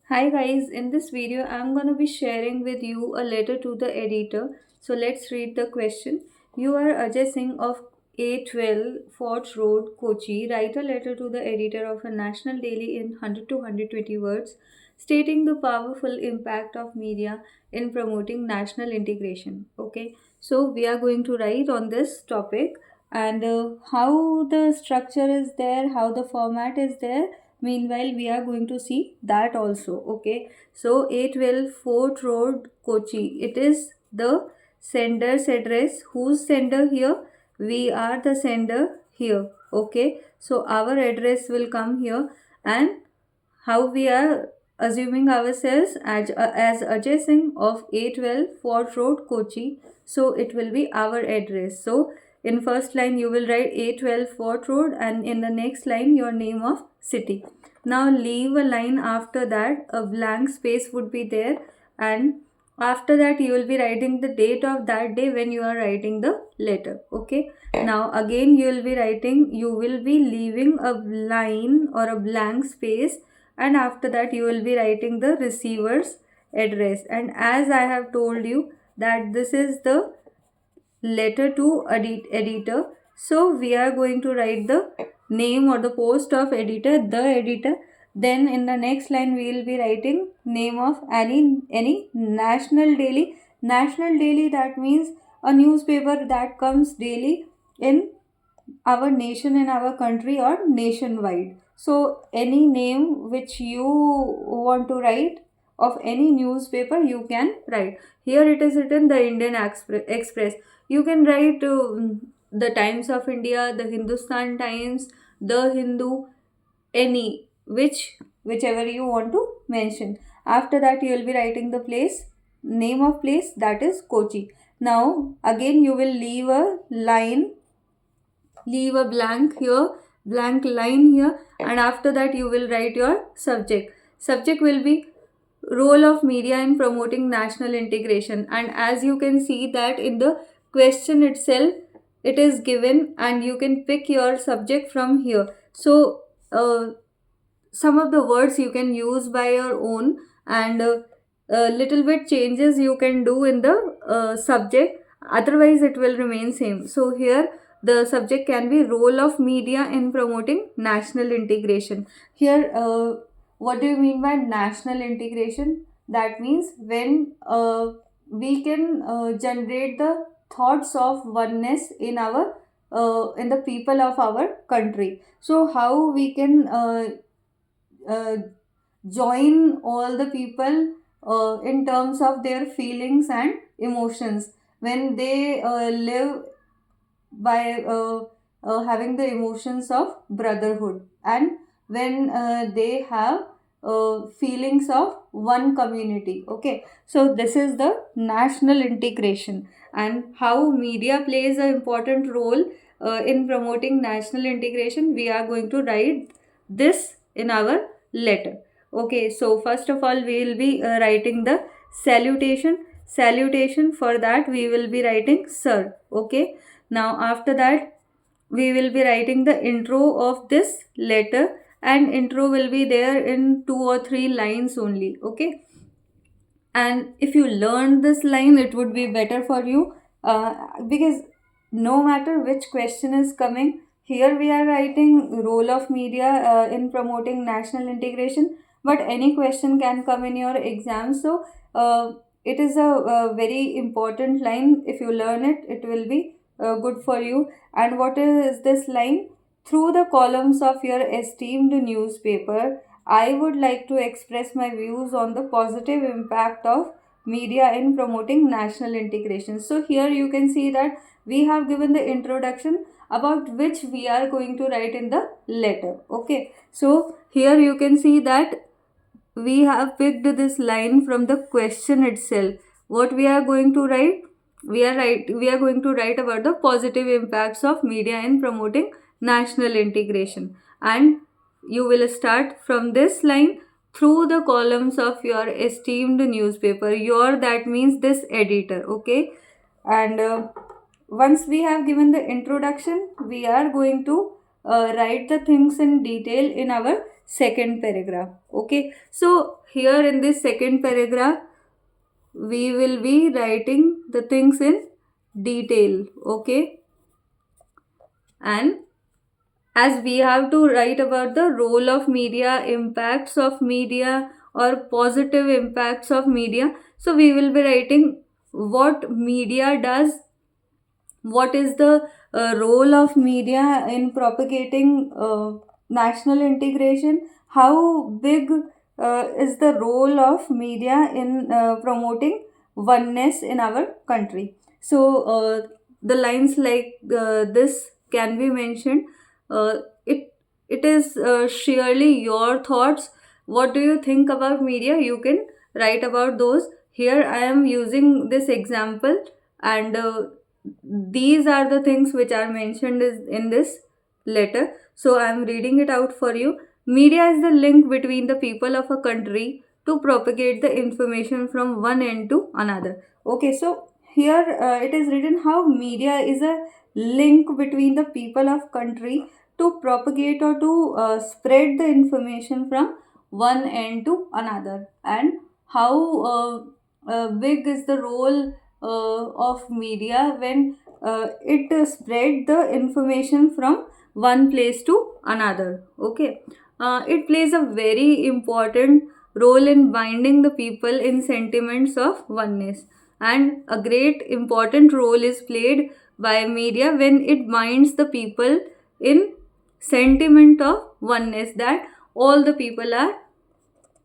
Hi guys, in this video I'm going to be sharing with you a letter to the editor. So let's read the question. You are Ajay Singh of A12 Fort Road, Kochi. Write a letter to the editor of a national daily in 100 to 120 words stating the powerful impact of media in promoting national integration. Okay, so we are going to write on this topic and how the structure is there, how the format is there. Meanwhile, we are going to see that also. Okay, so 812 Fort Road, Kochi. It is the sender's address. Who's sender here? We are the sender here. Okay, so our address will come here, and how we are assuming ourselves as Ajay Singh of 812 Fort Road, Kochi. So it will be our address. So in first line you will write 812 Fort Road, and in the next line your name of city. Now leave a line after that, a blank space would be there, and after that you will be writing the date of that day when you are writing the letter. Okay, now again you will be leaving a line or a blank space, and after that you will be writing the receiver's address. And as I have told you that this is the letter to editor, so we are going to write the name or the post of editor, the editor. Then in the next line we will be writing name of any national daily. National daily, that means a newspaper that comes daily in our nation, in our country, or nationwide. So any name which you want to write of any newspaper you can write. Here it is written the Indian Express. You can write the Times of India, the Hindustan Times, the Hindu, any whichever you want to mention. After that you will be writing the place, name of place, that is Kochi. Now again you will leave a blank line here, and after that you will write your subject will be role of media in promoting national integration. And as you can see that in the question itself it is given, and you can pick your subject from here. So some of the words you can use by your own, and little bit changes you can do in the subject, otherwise it will remain same. So here the subject can be role of media in promoting national integration. Here what do you mean by national integration? That means when we can generate the thoughts of oneness in the people of our country. So how we can uh, join all the people in terms of their feelings and emotions when they live by having the emotions of brotherhood, and when they have feelings of one community. Okay, so this is the national integration, and how media plays an important role in promoting national integration. We are going to write this in our letter. Okay, so first of all we will be writing the salutation. For that we will be writing sir. Okay, now after that we will be writing the intro of this letter, and intro will be there in 2 or 3 lines only. Okay, and if you learn this line it would be better for you, because no matter which question is coming, here we are writing role of media in promoting national integration, but any question can come in your exam. So it is a very important line. If you learn it, it will be good for you. And what is this line? Through the columns of your esteemed newspaper, I would like to express my views on the positive impact of media in promoting national integration. So here you can see that we have given the introduction about which we are going to write in the letter. Okay, so here you can see that we have picked this line from the question itself. What we are going to write? We are going to write about the positive impacts of media in promoting national integration, and you will start from this line, through the columns of your esteemed newspaper. Your, that means this editor. Okay, and once we have given the introduction, we are going to write the things in detail in our second paragraph. Okay, so here in this second paragraph we will be writing the things in detail. Okay, and as we have to write about the role of media, impacts of media, or positive impacts of media, so we will be writing what media does, what is the role of media in propagating national integration, how big is the role of media in promoting oneness in our country. So the lines like this can be mentioned. Uh, it it is surely your thoughts. What do you think about media? You can write about those. Here I am using this example, and these are the things which are mentioned in this letter. So I am reading it out for you. Media is the link between the people of a country to propagate the information from one end to another. Okay, so here it is written how media is a link between the people of country to propagate or to spread the information from one end to another, and how big is the role of media when it spread the information from one place to another. Okay, it plays a very important role in binding the people in sentiments of oneness, and a great important role is played by media when it binds the people in sentiment of oneness, that all the people are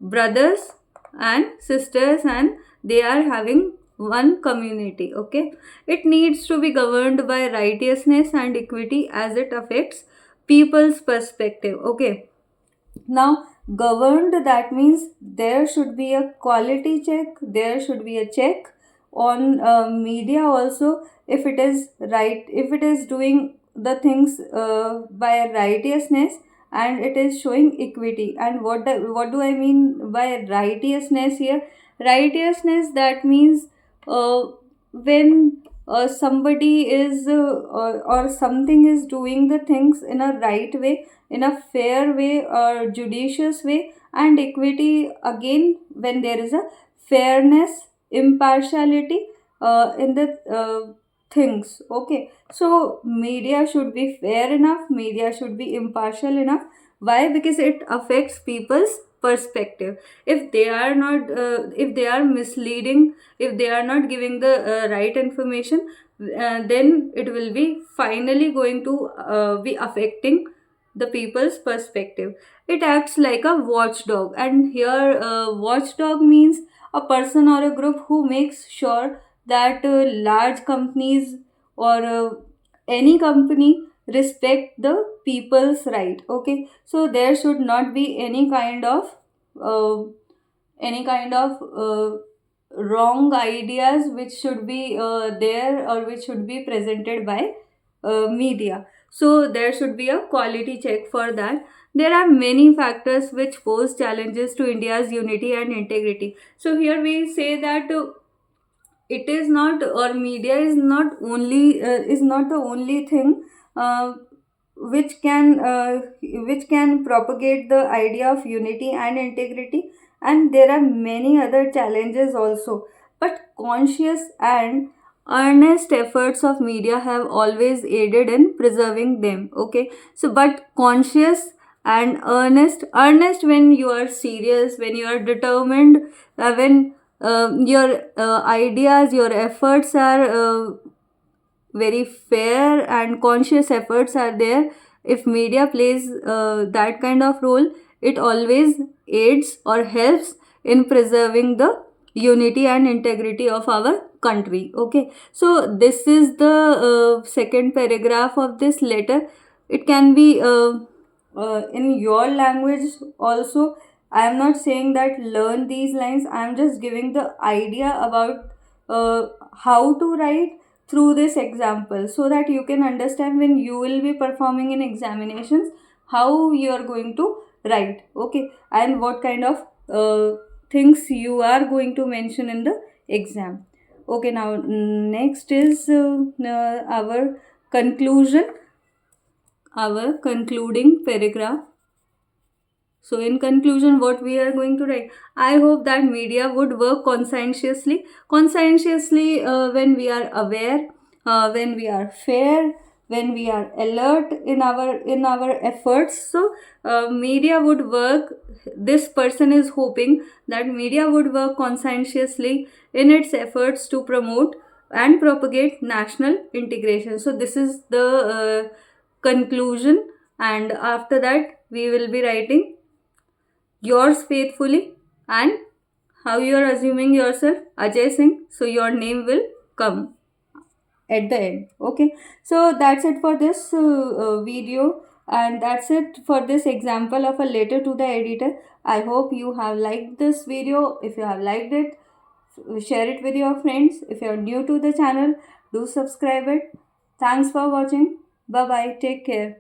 brothers and sisters and they are having one community. Okay, it needs to be governed by righteousness and equity as it affects people's perspective. Okay, now governed, that means there should be a quality check, there should be a check on media also, if it is right, if it is doing the things by righteousness and it is showing equity. And what do I mean by righteousness here? Righteousness, that means uh, when somebody is or something is doing the things in a right way, in a fair way or judicious way. And equity, again, when there is a fairness, impartiality in the things. Okay, so media should be fair enough, media should be impartial enough. Why? Because it affects people's perspective. If they are not if they are misleading, if they are not giving the right information, then it will be finally going to be affecting the people's perspective. It acts like a watchdog, and here watchdog means a person or a group who makes sure that large companies or any company respect the people's right. Okay, so there should not be uh, any kind of wrong ideas which should be there or which should be presented by media. So there should be a quality check for that. There are many factors which pose challenges to India's unity and integrity. So here we say that it is not, or media is not the only thing uh, which can propagate the idea of unity and integrity, and there are many other challenges also. But conscious and earnest efforts of media have always aided in preserving them. Okay, so but conscious and earnest when you are serious, when you are determined, when your ideas, your efforts are very fair and conscious efforts are there. If media plays that kind of role, it always aids or helps in preserving the unity and integrity of our country. Okay, so this is the second paragraph of this letter. It can be in your language also. I am not saying that learn these lines, I am just giving the idea about how to write through this example, so that you can understand when you will be performing in examinations how you are going to write. Okay, and what kind of things you are going to mention in the exam. Okay, now next is our concluding paragraph. So in conclusion, what we are going to write, I hope that media would work conscientiously, when we are aware, when we are fair, when we are alert in our efforts. So media would work. This person is hoping that media would work conscientiously in its efforts to promote and propagate national integration. So this is the conclusion, and after that we will be writing yours faithfully, and how you are assuming yourself Ajay Singh, so your name will come at the end. Okay, so that's it for this video, and that's it for this example of a letter to the editor. I hope you have liked this video. If you have liked it, share it with your friends. If you are new to the channel, do subscribe it. Thanks for watching. Bye bye, take care.